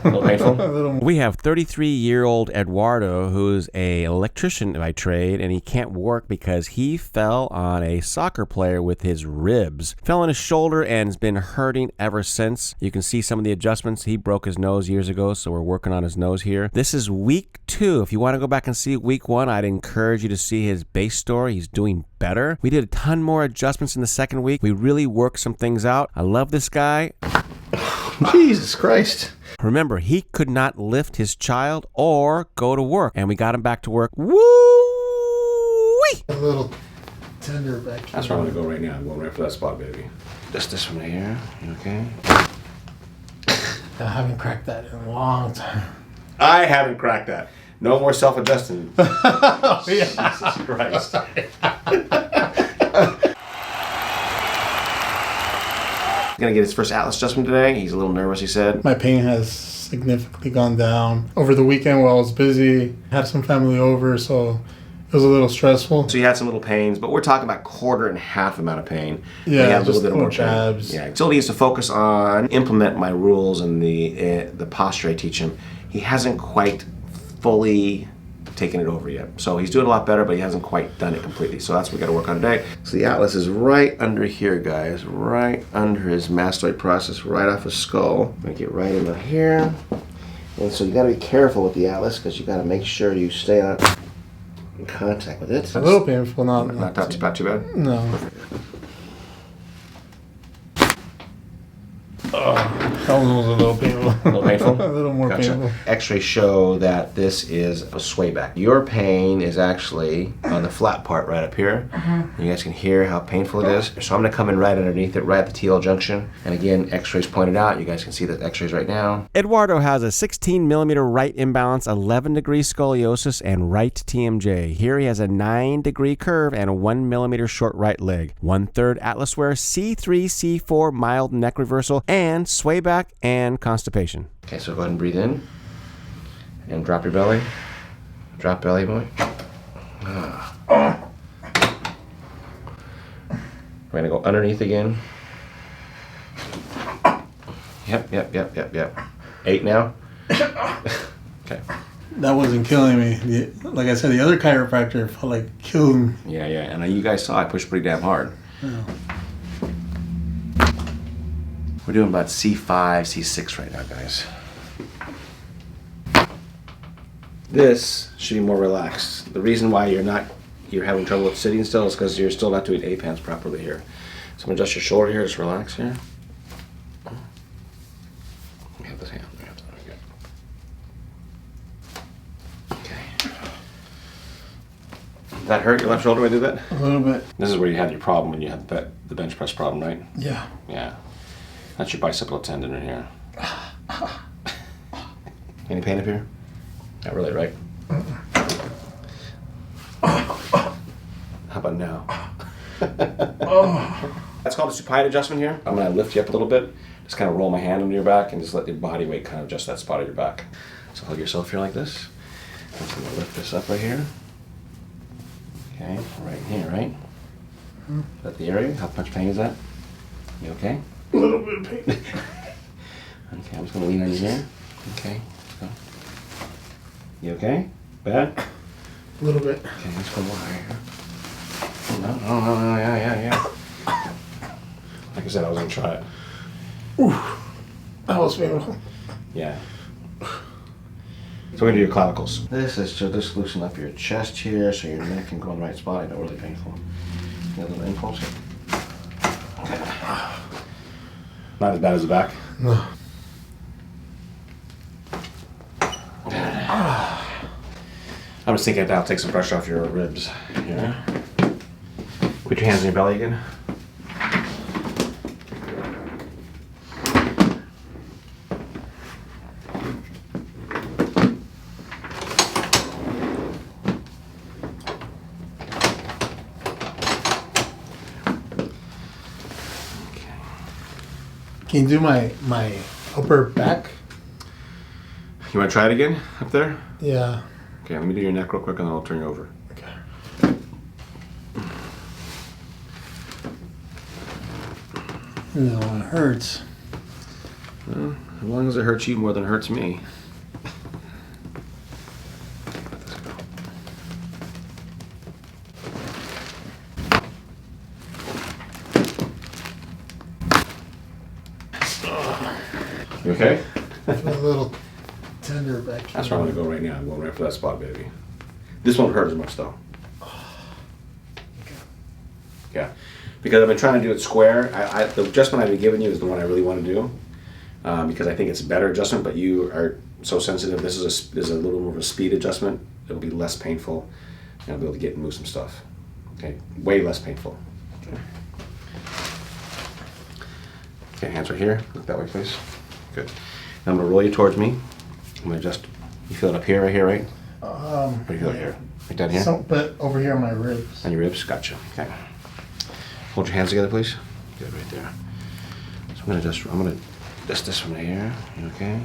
A little painful? A little more. We have 33-year-old Eduardo, who's an electrician by trade, and he can't work because he fell on a soccer player with his ribs. Fell on his shoulder and has been hurting ever since. You can see some of the adjustments. He broke his nose years ago, so we're working on his nose here. This is week 2. If you want to go back and see week 1, I'd encourage you to see his base story. He's doing better. We did a ton more adjustments in the second week. We really worked some things out. I love this guy. Jesus Christ. Remember, he could not lift his child or go to work, and we got him back to work. Woo-wee! A little tender back here. That's where I'm going to go right now. I'm going right for that spot, baby. Just this one right here. You okay? I haven't cracked that in a long time. I haven't cracked that. No more self-adjusting. Oh, yeah. Jesus Christ. Gonna get his first Atlas adjustment today. He's a little nervous, he said. My pain has significantly gone down. Over the weekend while I was busy, had some family over, so it was a little stressful. So he had some little pains, but we're talking about quarter and half amount of pain. Yeah, he had a just little bit more jabs. pain. Yeah, still needs to focus on implement my rules and the posture I teach him. He hasn't quite fully taken it over yet. So he's doing a lot better, but he hasn't quite done it completely. So that's what we got to work on today. So the Atlas is right under here, guys. Right under his mastoid process, right off his skull. I'm gonna get right into here. And so you got to be careful with the Atlas because you got to make sure you stay in contact with it. A little painful, not Not too bad. No. Oh, that one was a little painful. A little painful? A little more painful. X-rays show that this is a sway back. Your pain is actually on the flat part right up here. You guys can hear how painful it is. So I'm going to come in right underneath it, right at the TL junction. And again, X-rays pointed out. You guys can see the X-rays right now. Eduardo has a 16-millimeter right imbalance, 11-degree scoliosis, and right TMJ. Here he has a 9-degree curve and a 1-millimeter short right leg. 1/3 Atlas wear, C3, C4, mild neck reversal, and sway back and constipation. Okay, so go ahead and breathe in. And drop your belly. Drop belly, boy. We're going to go underneath again. Yep. 8 now. Okay. That wasn't killing me. Like I said, the other chiropractor felt like killing me. Yeah. And you guys saw I pushed pretty damn hard. Yeah. We're doing about C5, C6 right now, guys. This should be more relaxed. The reason why you're having trouble with sitting still is because you're still not doing A-pans properly here. So I'm gonna adjust your shoulder here, just relax here. Let me have this hand. Okay. Did that hurt your left shoulder when I did that? A little bit. This is where you had your problem when you had the bench press problem, right? Yeah. Yeah. That's your bicipital tendon in here. Any pain up here? Not really, right? How about now? That's called a supine adjustment here. I'm going to lift you up a little bit. Just kind of roll my hand under your back and just let your body weight kind of adjust that spot of your back. So hug yourself here like this. I'm just going to lift this up right here. Okay, right here, right? Is that the area? How much pain is that? You okay? A little bit of pain. Okay, I'm just going to lean on you here. Okay, let's go. You okay? Bad? A little bit. Okay, let's go right here. No, yeah. Like I said, I was going to try it. Ooh, that was painful. Yeah. So we're going to do your clavicles. This is to just loosen up your chest here so your neck can go in the right spot. I know, really painful. You got a little impulse here. Okay. Not as bad as the back? No. I'm just thinking that'll take some pressure off your ribs here. Put your hands on your belly again. Can you do my upper back? You want to try it again up there? Yeah. Okay, let me do your neck real quick and then I'll turn you over. Okay. No, it hurts. As long as it hurts you more than it hurts me. You okay? I feel a little tender back here. That's where I'm gonna go right now. I'm going right for that spot, baby. This won't hurt as much though. Yeah, because I've been trying to do it square. The adjustment I've been giving you is the one I really want to do because I think it's a better adjustment. But you are so sensitive. This is a little more of a speed adjustment. It'll be less painful, and I'll be able to get and move some stuff. Okay, way less painful. Okay, hands right here. Look that way, please. Good. Now I'm gonna roll you towards me. I'm gonna just. You feel it up here, right here, right? What do you feel here? Right down here. But over here on my ribs. On your ribs, gotcha. Okay. Hold your hands together, please. Good, right there. So I'm gonna adjust this one right here. You okay?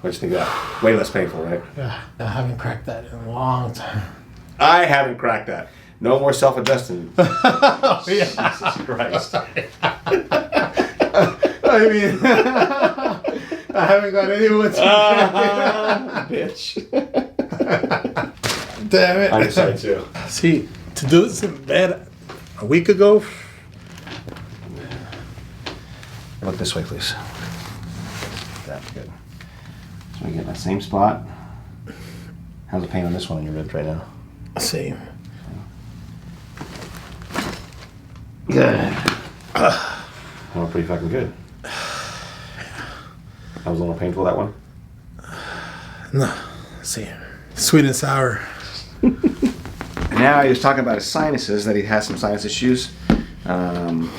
What do you think of that? Way less painful, right? Yeah, I haven't cracked that in a long time. I haven't cracked that. No more self-adjusting. Oh, yeah. Jesus Christ. I mean, I haven't got anyone to bitch. Damn it. I'm sorry too. See, to do this in bed a week ago. Look this way, please. That's good. So we get that same spot. How's the pain on this one on your ribs right now? Same. Good. Oh, pretty fucking good. That was a little painful, that one? No, same. Sweet and sour. Now he was talking about his sinuses, that he has some sinus issues. The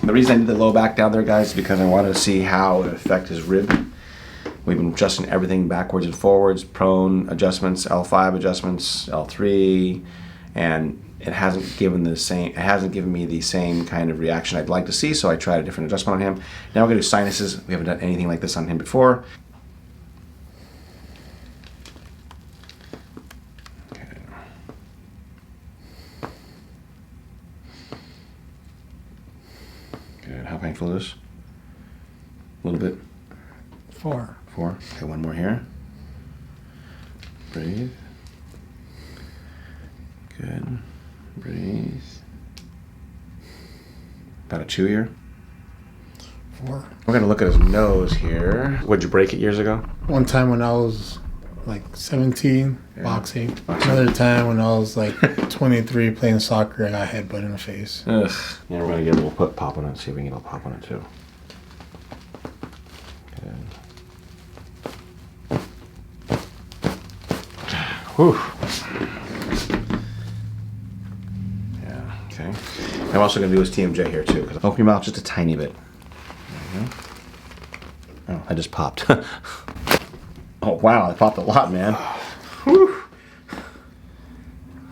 reason I did the low back down there, guys, is because I wanted to see how it would affect his rib. We've been adjusting everything backwards and forwards, prone adjustments, L5 adjustments, L3, and it hasn't given me the same kind of reaction I'd like to see, so I tried a different adjustment on him. Now we're gonna do sinuses. We haven't done anything like this on him before. Good. How painful is this? A little bit. 4. 4. Okay, one more here. Breathe. Good. Breathe. About a 2 here. 4. We're gonna look at his nose here. Would you break it years ago? One time when I was like 17, Yeah. boxing. Another time when I was like 23 playing soccer, I got a headbutt in the face. Ugh. Yeah, we're gonna get a little pop on it. See if we can get a little pop on it too. Good. Whew. Yeah. Okay. I'm also gonna do his TMJ here too. Open your mouth just a tiny bit. There you go. Oh, I just popped. Oh wow, I popped a lot, man. Whew.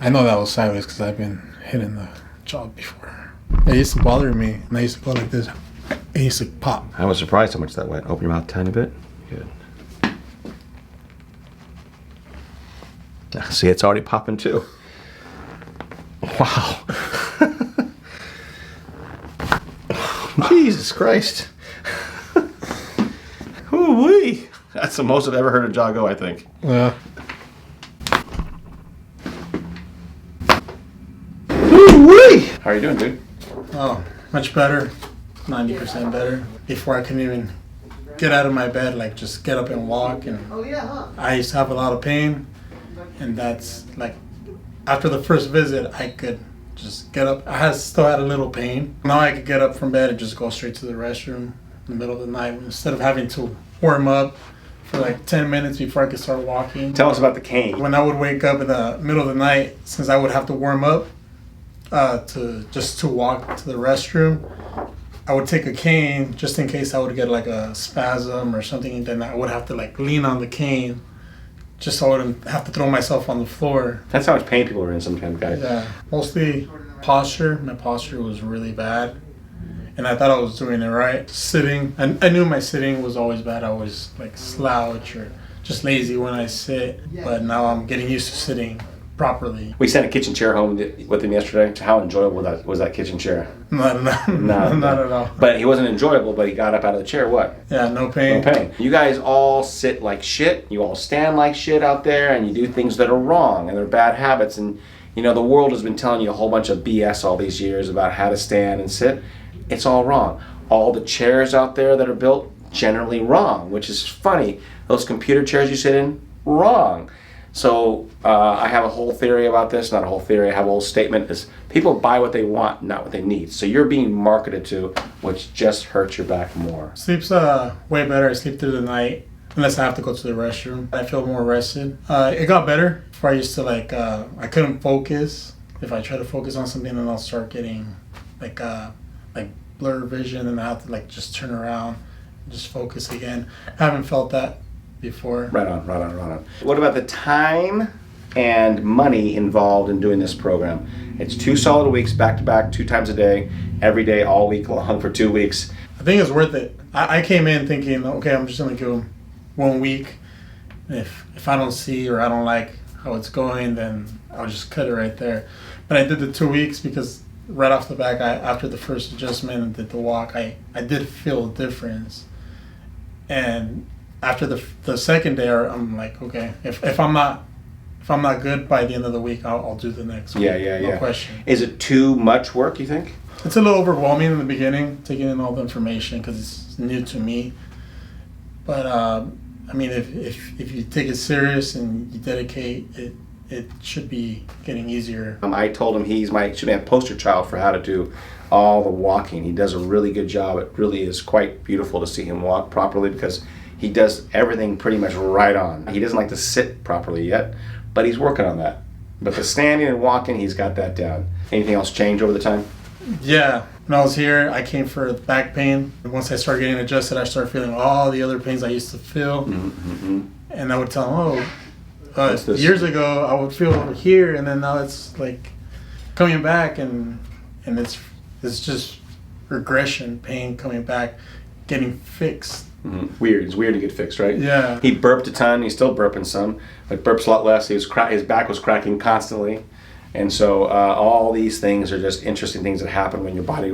I know that was sideways because I've been hitting the jaw before. It used to bother me, and I used to go like this. It used to pop. I was surprised how much that went. Open your mouth a tiny bit. Good. See, it's already popping too. Wow. Jesus Christ. Ooh-wee. That's the most I've ever heard a jaw go, I think. Yeah. Ooh-wee. How are you doing, dude? Oh, much better. 90% better. Before I couldn't even get out of my bed, like just get up and walk. And I used to have a lot of pain. And that's like, after the first visit, I could just get up. Still had a little pain. Now I could get up from bed and just go straight to the restroom in the middle of the night instead of having to warm up for like 10 minutes before I could start walking. Tell us about the cane. When I would wake up in the middle of the night, since I would have to warm up to walk to the restroom, I would take a cane just in case I would get like a spasm or something, and then I would have to like lean on the cane just so I wouldn't have to throw myself on the floor. That's how much pain people are in sometimes, guys. Yeah, mostly posture. My posture was really bad, and I thought I was doing it right. Sitting, I knew my sitting was always bad. I was like slouch or just lazy when I sit, but now I'm getting used to sitting properly. We sent a kitchen chair home with him yesterday. How enjoyable was that kitchen chair? Not at all. But he wasn't enjoyable, but he got up out of the chair, what? Yeah, no pain. No pain. You guys all sit like shit. You all stand like shit out there, and you do things that are wrong, and they're bad habits. And, you know, the world has been telling you a whole bunch of BS all these years about how to stand and sit. It's all wrong. All the chairs out there that are built, generally wrong, which is funny. Those computer chairs you sit in, wrong. So I have a whole theory about this. Not a whole theory, I have a whole statement. Is people buy what they want, not what they need. So you're being marketed to, which just hurts your back more. Sleep's way better. I sleep through the night, unless I have to go to the restroom. I feel more rested. It got better. Before I used to I couldn't focus. If I try to focus on something, then I'll start getting like blur vision, and I have to just turn around and just focus again. I haven't felt that before. Right on. What about the time and money involved in doing this program? It's 2 solid weeks, back to back, 2 times a day, every day, all week long for 2 weeks. I think it's worth it. I came in thinking, okay, I'm just gonna go 1 week. If I don't see or I don't like how it's going, then I'll just cut it right there. But I did the 2 weeks because right off the back, after the first adjustment and did the walk, I did feel a difference. And after the second day, I'm like, okay, if I'm not good by the end of the week, I'll do the next week. Yeah. No question. Is it too much work, you think? It's a little overwhelming in the beginning, taking in all the information because it's new to me. But I mean, if you take it serious and you dedicate it should be getting easier. I told him should be a poster child for how to do all the walking. He does a really good job. It really is quite beautiful to see him walk properly because he does everything pretty much right on. He doesn't like to sit properly yet, but he's working on that. But the standing and walking, he's got that down. Anything else change over the time? Yeah. When I was here, I came for back pain. And once I started getting adjusted, I started feeling all the other pains I used to feel. Mm-hmm. And I would tell him, years ago, I would feel over here, and then now it's coming back, and it's just regression, pain coming back, getting fixed. Mm-hmm. Weird. It's weird to get fixed, right? Yeah. He burped a ton. He's still burping some, but burps a lot less. His back was cracking constantly. And so all these things are just interesting things that happen when your body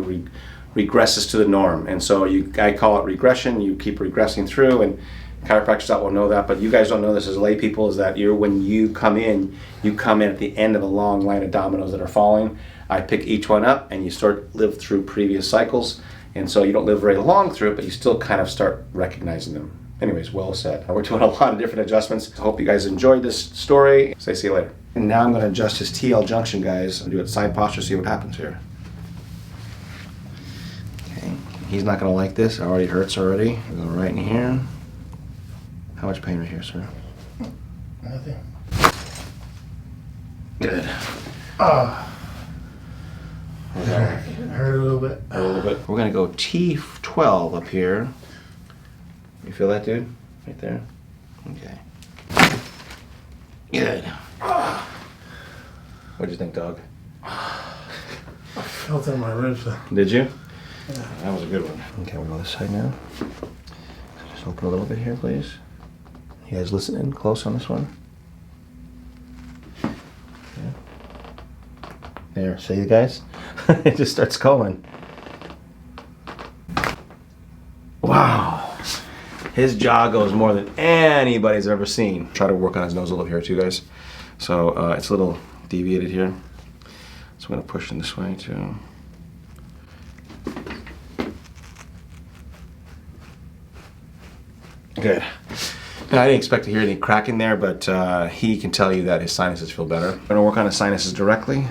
regresses to the norm. And so I call it regression. You keep regressing through, and chiropractors out will know that, but you guys don't know this as lay people, is that when you come in at the end of a long line of dominoes that are falling. I pick each one up, and you live through previous cycles. And so you don't live very long through it, but you still kind of start recognizing them. Anyways, well said. We're doing a lot of different adjustments. I hope you guys enjoyed this story. Say see you later. And now I'm going to adjust his TL junction, guys. I'll do it side posture, see what happens here. Okay, he's not going to like this. It already hurts already. We'll go right in here. How much pain right here, sir? Nothing. Good. It hurt a little bit. We're going to go T12 up here. You feel that, dude? Right there? Okay. Good. What'd you think, dog? I felt it in my ribs. Did you? Yeah. That was a good one. Okay, we'll go this side now. Just open a little bit here, please. You guys listen in close on this one. Yeah. There, see you guys? It just starts going. Wow. His jaw goes more than anybody's ever seen. Try to work on his nose a little here too, guys. So it's a little deviated here. So I'm going to push in this way too. Good. Now, I didn't expect to hear any cracking there, but he can tell you that his sinuses feel better. I'm going to work on his sinuses directly.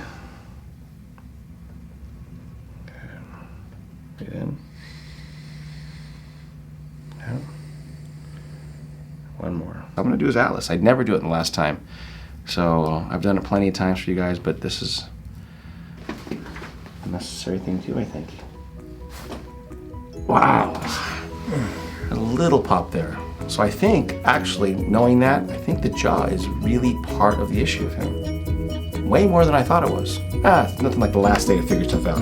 Breathe in. Out. One more. I'm going to do his atlas. I'd never do it in the last time. So I've done it plenty of times for you guys, but this is a necessary thing too, I think. Wow. A little pop there. So I think, actually, knowing that, I think the jaw is really part of the issue of him. Way more than I thought it was. Nothing like the last day to figure stuff out.